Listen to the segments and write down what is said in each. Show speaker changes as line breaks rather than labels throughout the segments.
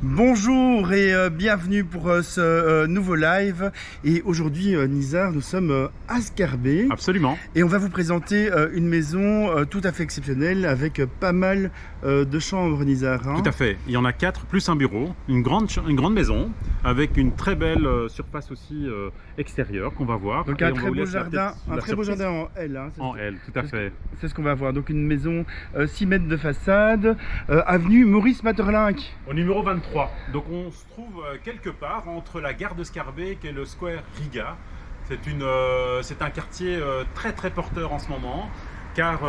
Bonjour et bienvenue pour ce nouveau live. Et aujourd'hui, Nizar, nous sommes à Scarbeet.
Absolument.
Et on va vous présenter une maison tout à fait exceptionnelle avec pas mal de chambres, Nizar.
Tout à fait. Il y en a 4 plus un bureau. Une grande maison avec une très belle surface aussi extérieure qu'on va voir.
Donc un très beau jardin, en L. Hein,
en L, tout à fait.
C'est ce qu'on va voir. Donc une maison 6 mètres de façade, avenue Maurice Maeterlinck.
Au numéro 23. Donc on se trouve quelque part entre la gare de Scarbeet et le Square Riga. C'est un quartier très porteur en ce moment, car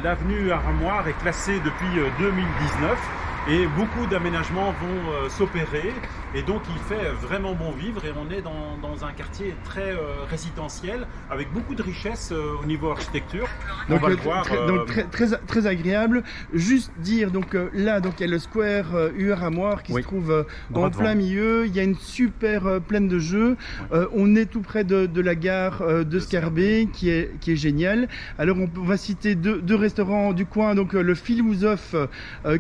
l'avenue Aramoire est classée depuis 2019 et beaucoup d'aménagements vont s'opérer, et donc il fait vraiment bon vivre, et on est dans un quartier très résidentiel avec beaucoup de richesse au niveau architecture.
Donc,
on va le voir,
très agréable. Juste dire, donc là, donc il y a le Square Aramoire qui se trouve en plein milieu. Il y a une super plaine de jeux. On est tout près de la gare de Scarbeet qui est géniale. Alors on va citer deux restaurants du coin, donc le Philousophe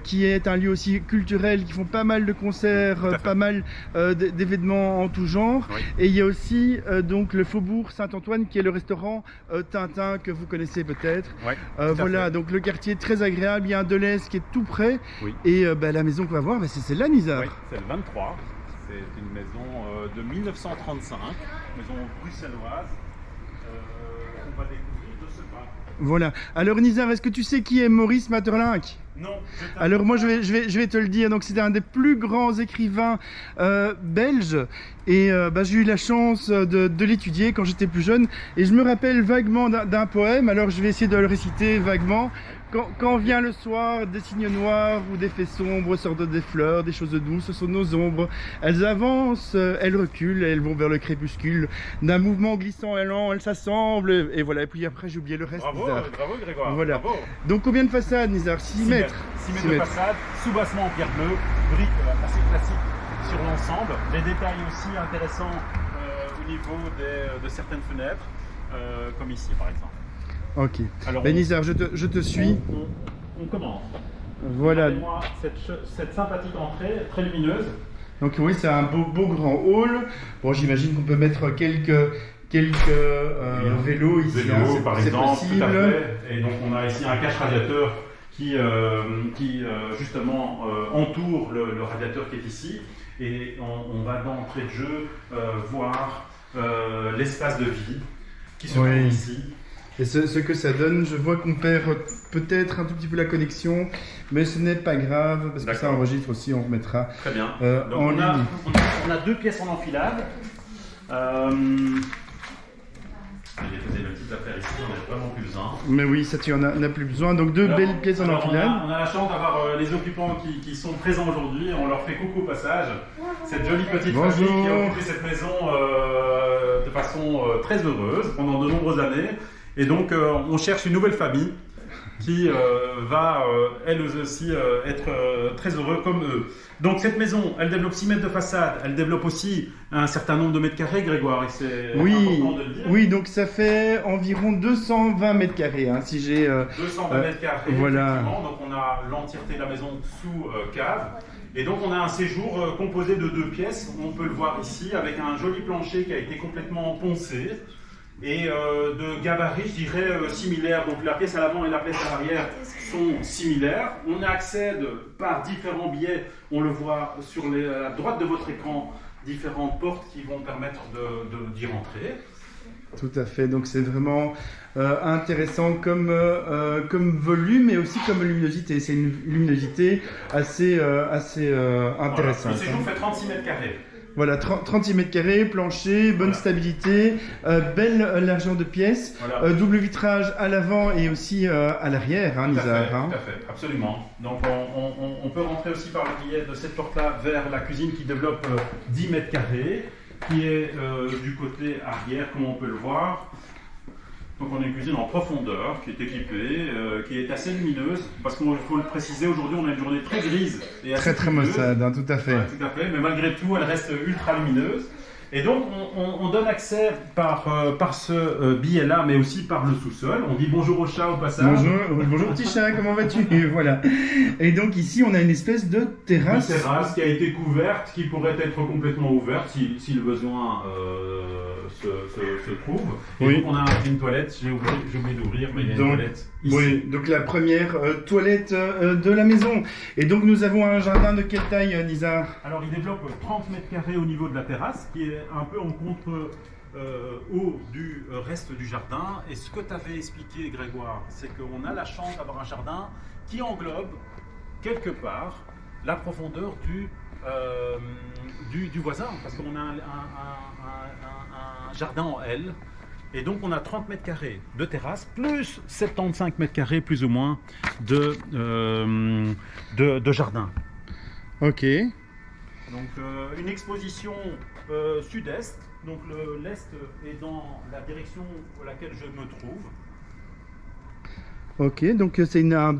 qui est un lieu aussi culturel, qui font pas mal de concerts, pas mal d'événements en tout genre. Oui. Et il y a aussi donc le Faubourg Saint-Antoine qui est le restaurant Tintin que vous connaissez peut-être.
Oui,
voilà, donc le quartier très agréable. Il y a un Deleuze qui est tout près. Oui. Et la maison qu'on va voir, c'est celle-là, Nizar.
Oui, c'est le 23. C'est une maison de 1935, maison bruxelloise. On va découvrir de ce pas.
Voilà. Alors Nizar, est-ce que tu sais qui est Maurice Maeterlinck?
Non.
Alors moi je vais te le dire. Donc c'était un des plus grands écrivains belges, et j'ai eu la chance de l'étudier quand j'étais plus jeune, et je me rappelle vaguement d'un poème. Alors je vais essayer de le réciter vaguement. Quand vient le soir, des cygnes noirs ou des fées sombres sortent des fleurs, des choses douces sont nos ombres. Elles avancent, elles reculent, elles vont vers le crépuscule. D'un mouvement glissant et lent, elles s'assemblent. Et voilà, et puis après j'ai oublié le reste.
Bravo,
Nizar.
Bravo Grégoire.
Voilà.
Bravo.
Donc combien de façades, Nizar? 6 mètres.
6 mètres de façade, soubassement en pierre bleue, briques assez classiques sur l'ensemble. Des détails aussi intéressants au niveau de certaines fenêtres, comme ici par exemple.
Ok. Alors Nizar, je te suis.
On commence.
Voilà.
Regardez-moi cette sympathique entrée, très lumineuse.
Donc oui, c'est un beau grand hall. Bon, j'imagine qu'on peut mettre quelques vélos ici.
Vélos, par exemple,
possible.
Tout à fait. Et donc on a ici un cache radiateur qui justement entoure le radiateur qui est ici. Et on va d'entrée de jeu voir l'espace de vie qui se trouve ici.
Et ce que ça donne, je vois qu'on perd peut-être un tout petit peu la connexion, mais ce n'est pas grave, parce que ça enregistre aussi, on remettra.
Très bien. Donc
en ligne.
On a 2 pièces en enfilade. J'ai posé la petite affaire ici, on n'a vraiment plus besoin.
Mais oui, ça tu en as plus besoin. Donc deux belles pièces en enfilade.
On a la chance d'avoir les occupants qui sont présents aujourd'hui. On leur fait coucou au passage. Cette jolie petite famille qui a occupé cette maison de façon très heureuse pendant de nombreuses années. Et donc on cherche une nouvelle famille qui va elle aussi être très heureux comme eux. Donc cette maison, elle développe 6 mètres de façade, elle développe aussi un certain nombre de mètres carrés, Grégoire, et c'est important de le dire.
Oui, donc ça fait environ 220 mètres carrés, hein, si j'ai...
220 mètres carrés,
voilà.
Donc on a l'entièreté de la maison sous cave. Et donc on a un séjour composé de 2 pièces, on peut le voir ici, avec un joli plancher qui a été complètement poncé. Et de gabarit, je dirais, similaires. Donc la pièce à l'avant et la pièce à l'arrière sont similaires. On accède par différents biais, on le voit sur la droite de votre écran, différentes portes qui vont permettre d'y rentrer.
Tout à fait, donc c'est vraiment intéressant comme volume, et aussi comme luminosité. C'est une luminosité assez intéressante.
Voilà. Le séjour fait 36 mètres carrés.
Voilà, 36 mètres carrés, plancher, bonne stabilité, belle largeur de pièces, double vitrage à l'avant et aussi à l'arrière, hein, Nizar.
Tout à fait, absolument. Donc on peut rentrer aussi par le biais de cette porte-là vers la cuisine qui développe 10 mètres carrés, qui est du côté arrière, comme on peut le voir. Donc on a une cuisine en profondeur qui est équipée, qui est assez lumineuse, parce qu'il faut le préciser, aujourd'hui on a une journée très grise et assez
très maussade, hein, tout à fait.
Ouais, tout à fait, mais malgré tout elle reste ultra lumineuse. Et donc, on donne accès par ce billet-là, mais aussi par le sous-sol. On dit bonjour au chat au passage.
Bonjour petit chat, comment vas-tu? Voilà. Et donc ici, on a une espèce de terrasse.
Une terrasse qui a été couverte, qui pourrait être complètement ouverte si le besoin se trouve. Et donc, on a une toilette, j'ai oublié d'ouvrir, mais il y a une toilette ici.
Oui, donc la première toilette de la maison. Et donc, nous avons un jardin de quelle taille, Nizar?
Alors, il développe 30 mètres carrés au niveau de la terrasse, qui est un peu en contre-haut du reste du jardin. Et ce que tu avais expliqué, Grégoire, c'est qu'on a la chance d'avoir un jardin qui englobe quelque part la profondeur du voisin, parce qu'on a un jardin en L. Et donc on a 30 mètres carrés de terrasse, plus 75 mètres carrés plus ou moins de jardin.
Ok.
Donc une exposition sud-est, donc l'est est dans la direction pour laquelle je me trouve.
Ok, donc c'est un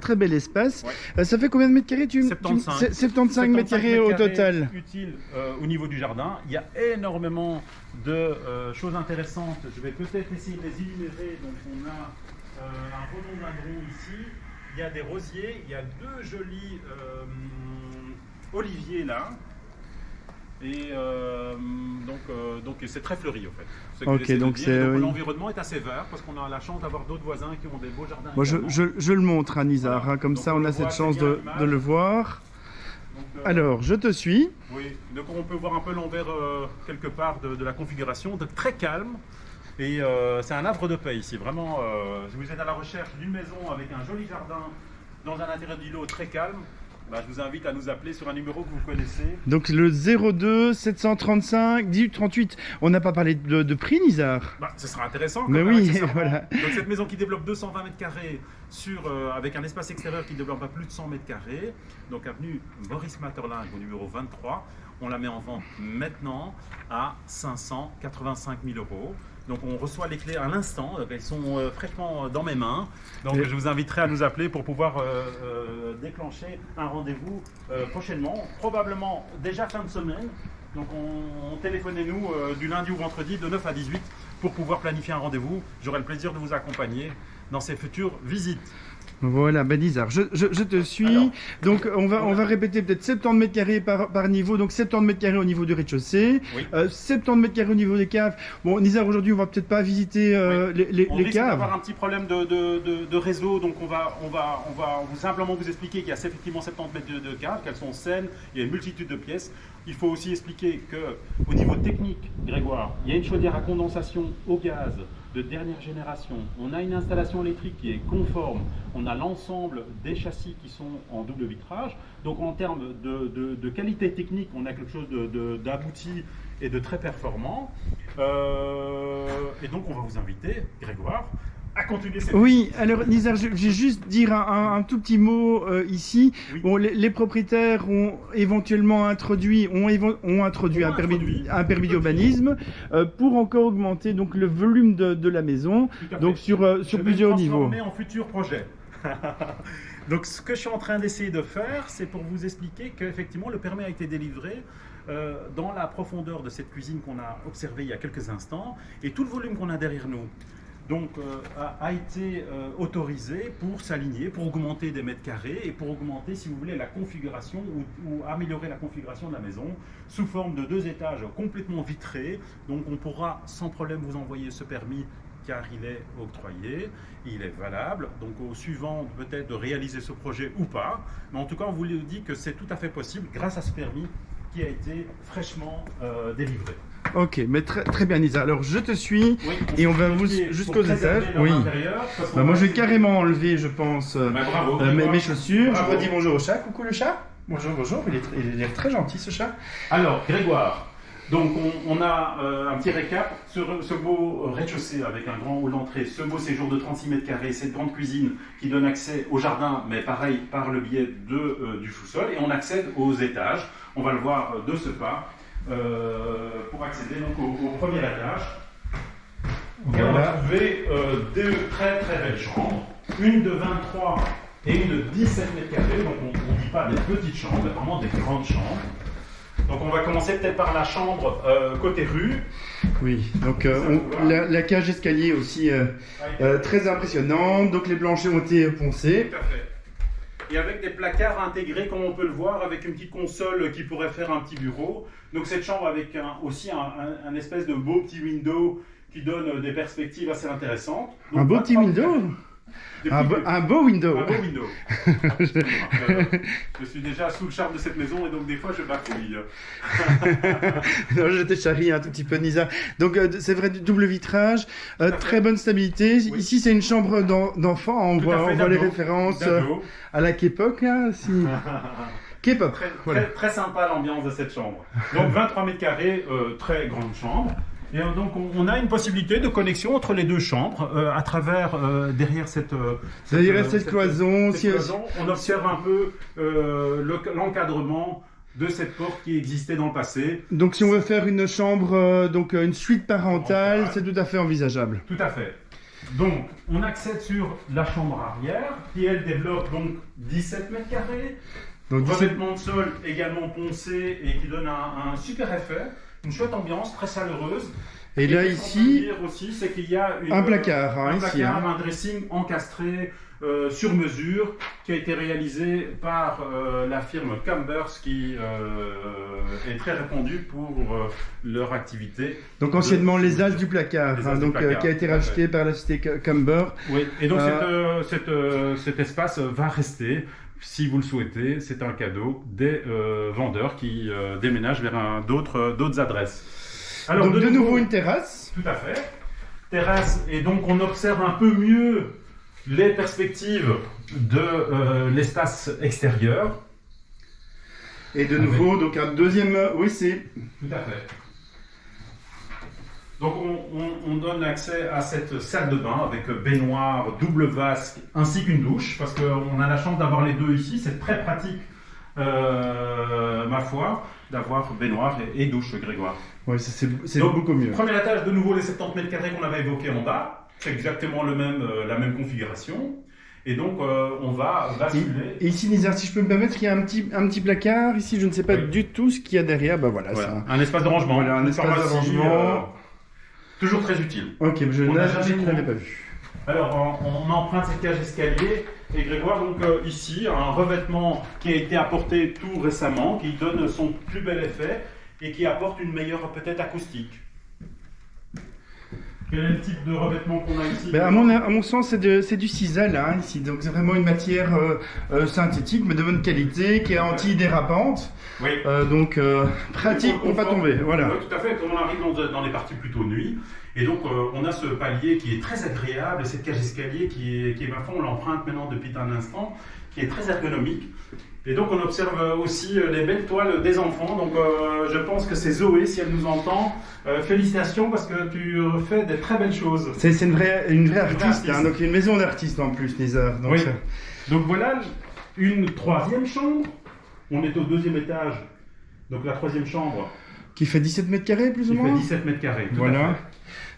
très bel espace. Ouais. Ça fait combien de mètres carrés 75 mètres carrés au total.
Utile au niveau du jardin. Il y a énormément de choses intéressantes. Je vais peut-être essayer de les énumérer. Donc on a un rhododendron ici. Il y a des rosiers. Il y a 2 jolis oliviers là. Et donc c'est très fleuri en fait.
Ok, donc
l'environnement est assez vert parce qu'on a la chance d'avoir d'autres voisins qui ont des beaux jardins.
Moi, je le montre à Nizar, voilà. Comme donc ça on a cette chance de le voir. Donc, alors, je te suis.
Oui, donc on peut voir un peu l'envers quelque part de la configuration, de très calme. Et c'est un havre de paix ici, vraiment. Si vous êtes à la recherche d'une maison avec un joli jardin dans un intérieur d'îlot très calme, bah, je vous invite à nous appeler sur un numéro que vous connaissez.
Donc le 02 735 1838. On n'a pas parlé de prix, Nizar.
Bah, ce sera intéressant.
Mais oui, voilà.
Donc cette maison qui développe 220 mètres carrés avec un espace extérieur qui développe à plus de 100 mètres carrés. Donc avenue Maurice Maeterlinck au numéro 23. On la met en vente maintenant à 585 000 €. Donc on reçoit les clés à l'instant, elles sont fraîchement dans mes mains. Donc je vous inviterai à nous appeler pour pouvoir déclencher un rendez-vous prochainement, probablement déjà fin de semaine. Donc on téléphonez-nous du lundi au vendredi de 9 à 18 pour pouvoir planifier un rendez-vous. J'aurai le plaisir de vous accompagner dans ces futures visites.
Voilà, ben Nizar, je te suis. Alors, donc on va répéter peut-être 70 mètres carrés par niveau, donc 70 mètres carrés au niveau du rez-de-chaussée, oui. 70 mètres carrés au niveau des caves. Bon, Nizar, aujourd'hui on va peut-être pas visiter les
on
caves.
risque d'avoir un petit problème de réseau, donc on va simplement vous expliquer qu'il y a effectivement 70 mètres de caves, qu'elles sont saines, il y a une multitude de pièces. Il faut aussi expliquer qu'au niveau technique, Grégoire, il y a une chaudière à condensation au gaz de dernière génération. On a une installation électrique qui est conforme. On a l'ensemble des châssis qui sont en double vitrage. Donc en termes de qualité technique, on a quelque chose d'abouti et de très performant. Et donc on va vous inviter, Grégoire, à continuer cette
Oui, alors Nizar, je vais juste dire un tout petit mot ici. Oui. Bon, les propriétaires ont éventuellement introduit un permis d'urbanisme pour encore augmenter donc le volume de la maison, donc sur plusieurs niveaux.
En futur projet. Donc ce que je suis en train d'essayer de faire, c'est pour vous expliquer qu'effectivement le permis a été délivré dans la profondeur de cette cuisine qu'on a observée il y a quelques instants, et tout le volume qu'on a derrière nous. Donc a été autorisé pour s'aligner, pour augmenter des mètres carrés et pour augmenter, si vous voulez, la configuration ou améliorer la configuration de la maison sous forme de 2 étages complètement vitrés. Donc on pourra sans problème vous envoyer ce permis car il est octroyé, il est valable. Donc au suivant peut-être de réaliser ce projet ou pas. Mais en tout cas on vous dit que c'est tout à fait possible grâce à ce permis qui a été fraîchement délivré.
Ok, mais très bien Nizar. Alors je te suis, oui, et on va jusqu'aux étages. Oui. Moi je vais carrément enlever, je pense, mes chaussures. Bravo. Je redis bonjour au chat. Coucou le chat. Bonjour. Il est très gentil ce chat.
Alors Grégoire, donc on a un petit récap. Ce beau rez-de-chaussée avec un grand hall d'entrée, ce beau séjour de 36 mètres carrés, cette grande cuisine qui donne accès au jardin, mais pareil par le biais du sous-sol, et on accède aux étages. On va le voir de ce pas. Pour accéder donc au premier étage. Voilà. Et on va trouver 2 très belles chambres, une de 23 et une de 17 mètres carrés. Donc on ne dit pas des petites chambres, mais vraiment des grandes chambres. Donc on va commencer peut-être par la chambre côté rue.
Oui, donc la cage escalier aussi très impressionnante. Donc les planchers ont été poncés.
Tout à fait. Et avec des placards intégrés, comme on peut le voir, avec une petite console qui pourrait faire un petit bureau. Donc cette chambre avec aussi un espèce de beau petit window qui donne des perspectives assez intéressantes. Donc,
un beau petit window. Un beau window.
Un beau window. Je suis déjà sous le charme de cette maison et donc des fois je bafouille.
Non, je te charrie un tout petit peu, Nisa. Donc c'est vrai, double vitrage, très bonne stabilité. Oui. Ici c'est une chambre d'enfant, on voit les références à la K-pop. Si... K-pop.
Très sympa l'ambiance de cette chambre. Donc 23 mètres carrés, très grande chambre. Et donc on a une possibilité de connexion entre les deux chambres à travers derrière cette
cloison.
On observe un peu l'encadrement de cette porte qui existait dans le passé.
Donc si on veut faire une chambre, donc une suite parentale, c'est tout à fait envisageable.
Tout à fait. Donc on accède sur la chambre arrière qui elle développe donc 17 mètres carrés. Donc revêtement de sol également poncé et qui donne un super effet. Une chouette ambiance, très chaleureuse.
Et là, ici,
aussi, c'est qu'il y a
un placard,
un dressing encastré sur mesure qui a été réalisé par la firme Cambers qui est très répandue pour leur activité.
Donc anciennement les As du placard, qui a été racheté par la société Camber.
Oui, et donc cet espace va rester. Si vous le souhaitez, c'est un cadeau des vendeurs qui déménagent vers d'autres adresses.
Alors, donc de nouveau une terrasse.
Tout à fait. Terrasse, et donc on observe un peu mieux les perspectives de l'espace extérieur.
Et de nouveau, donc un deuxième WC.
Tout à fait. Donc on donne accès à cette salle de bain avec baignoire, double vasque ainsi qu'une douche parce qu'on a la chance d'avoir les deux ici, c'est très pratique ma foi d'avoir baignoire et douche, Grégoire.
Oui, c'est beaucoup mieux.
Premier étage, de nouveau les 70 mètres carrés qu'on avait évoqués en bas, c'est exactement la même configuration. Et donc on va basculer.
Et ici, Nizar, si je peux me permettre, il y a un petit placard ici, je ne sais pas du tout ce qu'il y a derrière. Ben voilà.
Ça. Un espace de rangement.
Voilà, un espace de rangement.
Toujours très utile.
Ok, je ne l'avais pas vu.
Alors, on emprunte cette cage escalier. Et Grégoire, donc ici, un revêtement qui a été apporté tout récemment, qui donne son plus bel effet et qui apporte une meilleure peut-être acoustique. Quel est le type de revêtement qu'on a ici?
À mon sens, c'est du Sisal hein, ici. Donc c'est vraiment une matière synthétique, mais de bonne qualité, qui est anti-dérapante.
Oui.
Donc pratique pour ne pas tomber. Voilà.
Oui, tout à fait. Comme on arrive dans les parties plutôt nuit. Et donc on a ce palier qui est très agréable, et cette cage escalier qui est ma foi, on l'emprunte maintenant depuis un instant, qui est très ergonomique. Et donc on observe aussi les belles toiles des enfants. Donc je pense que c'est Zoé, si elle nous entend. Félicitations parce que tu fais des très belles choses.
C'est une vraie artiste, hein, donc une maison d'artiste en plus, Nizar.
Oui. Donc voilà une troisième chambre. On est au deuxième étage. Donc la troisième chambre.
Qui fait 17 mètres carrés plus ou moins.
Qui fait 17 mètres carrés.
Voilà.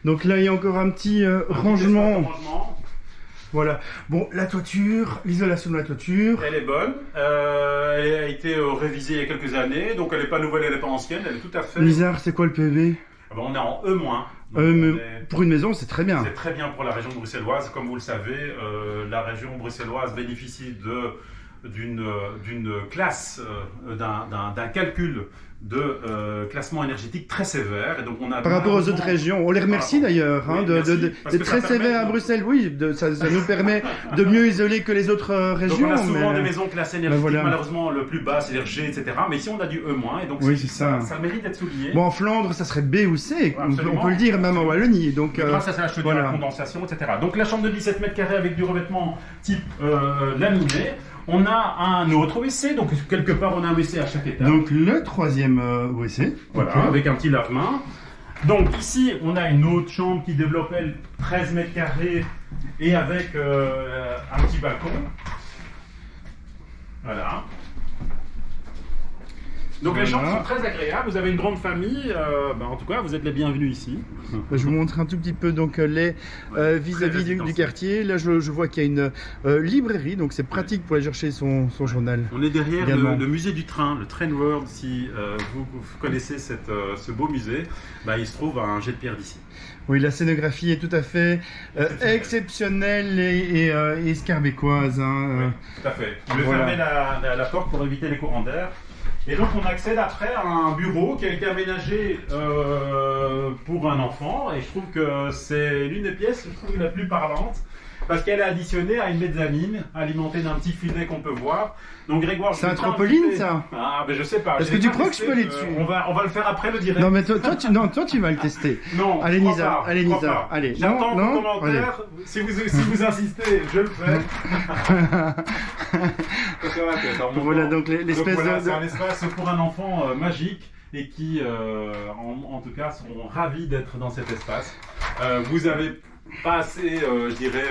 Donc là il y a encore un petit rangement. Voilà. Bon, la toiture, l'isolation de la toiture.
Elle est bonne. Elle a été révisée il y a quelques années, donc elle n'est pas nouvelle, elle n'est pas ancienne, elle est tout à fait.
Nizar, c'est quoi le PV?
On est en
E-. Pour une maison, c'est très bien.
C'est très bien pour la région bruxelloise. Comme vous le savez, la région bruxelloise bénéficie d'une classe, d'un calcul de classement énergétique très sévère. Et donc on a
par rapport aux autres régions, on les remercie d'ailleurs d'être très sévères à Bruxelles. Oui, ça nous permet de mieux isoler que les autres régions.
Donc on a souvent des maisons classées énergétiques, malheureusement le plus bas c'est l'G, etc. Mais ici on a du E-, et donc ça mérite d'être souligné.
Bon, en Flandre ça serait B ou C, on peut le dire, même en Wallonie. Donc,
grâce à la chaudière, la condensation, etc. Donc la chambre de 17 mètres carrés avec du revêtement type laminé. On a un autre WC, donc quelque part on a un WC à chaque étage.
Donc le troisième WC.
Voilà, avec un petit lave-main. Donc ici on a une autre chambre qui développe elle 13 mètres carrés et avec un petit balcon. Voilà. Donc
voilà.
Les chambres sont très agréables, vous avez une grande famille, en tout cas vous êtes les bienvenus ici.
Je vous montre un tout petit peu donc les vis-à-vis du quartier. Là je vois qu'il y a une librairie, donc c'est pratique pour aller chercher son journal.
On est derrière le musée du train, le Train World. Si vous connaissez ce beau musée, il se trouve à un jet de pierre d'ici.
Oui, la scénographie est tout à fait exceptionnelle et escarbécoise.
Oui, tout à fait. Je vais fermer la porte pour éviter les courants d'air. Et donc on accède après à un bureau qui a été aménagé pour un enfant. Et je trouve que c'est l'une des pièces, je trouve, la plus parlante. Parce qu'elle est additionnée à une mezzanine alimentée d'un petit filet qu'on peut voir. Donc Grégoire,
c'est un trampoline, ça?
Ah, ben je sais pas.
Est-ce que tu crois que je peux aller dessus?
On va le faire après le direct.
Non, mais toi tu vas le tester.
Non.
Allez, Nizar. Allez, Nizar. Allez.
J'attends vos commentaires. Si vous insistez, je le fais.
Voilà, donc l'espèce de.
C'est un espace pour un enfant magique. Et qui, en tout cas, seront ravis d'être dans cet espace. Vous avez pas assez, je dirais,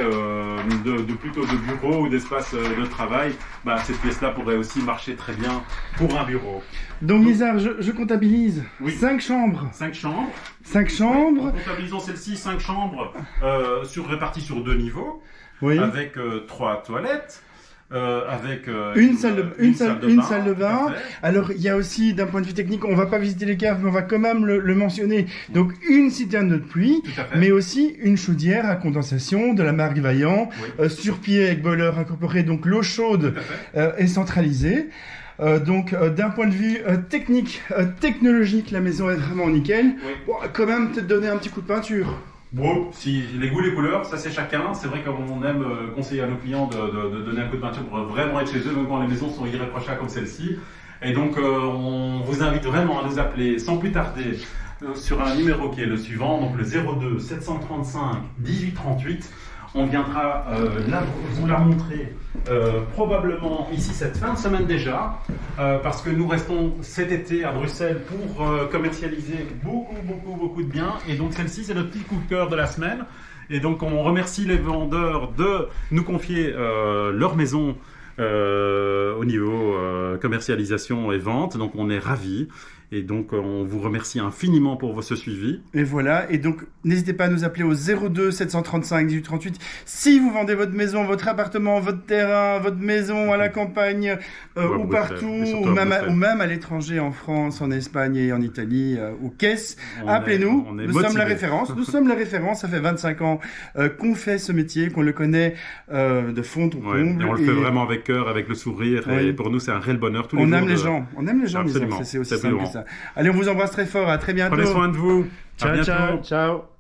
plutôt de bureaux ou d'espace de travail. Cette pièce-là pourrait aussi marcher très bien pour un bureau.
Donc Nizar, je comptabilise.
Oui.
5 chambres.
5 chambres.
5 chambres.
Oui, en comptabilisant celle-ci, 5 chambres réparties sur 2 niveaux.
Oui.
Avec 3 toilettes. Avec
une salle de bain. Alors il y a aussi, d'un point de vue technique, on va pas visiter les caves, mais on va quand même le mentionner. Donc une citerne de pluie, mais aussi une chaudière à condensation de la marque Vaillant, sur pied avec boiler incorporé. Donc l'eau chaude est centralisée. D'un point de vue technique, technologique, la maison est vraiment nickel.
Oui.
Bon, quand même peut-être donner un petit coup de peinture.
Bon, si les goûts, les couleurs, ça c'est chacun. C'est vrai qu'on aime conseiller à nos clients de donner un coup de peinture pour vraiment être chez eux, même quand les maisons sont irréprochables comme celle-ci. Et donc, on vous invite vraiment à nous appeler sans plus tarder sur un numéro qui est le suivant, donc le 02 735 1838. On viendra vous la montrer probablement ici cette fin de semaine déjà, parce que nous restons cet été à Bruxelles pour commercialiser beaucoup de biens. Et donc celle-ci, c'est le petit coup de cœur de la semaine. Et donc on remercie les vendeurs de nous confier leur maison au niveau commercialisation et vente. Donc on est ravis. Et donc, on vous remercie infiniment pour ce suivi.
Et voilà. Et donc, n'hésitez pas à nous appeler au 02 735 1838 si vous vendez votre maison, votre appartement, votre terrain, votre maison à la campagne, ou partout, ou même à l'étranger, en France, en Espagne et en Italie, aux caisses. Appelez-nous. Nous sommes la référence. Nous sommes la référence. Ça fait 25 ans qu'on fait ce métier, qu'on le connaît de fond en comble.
Et on le fait vraiment avec cœur, avec le sourire. Et pour nous, c'est un réel bonheur.
On aime les gens. On aime les gens. C'est aussi simple que ça. Allez, on vous embrasse très fort. À très bientôt.
Prenez soin de vous.
Ciao, ciao.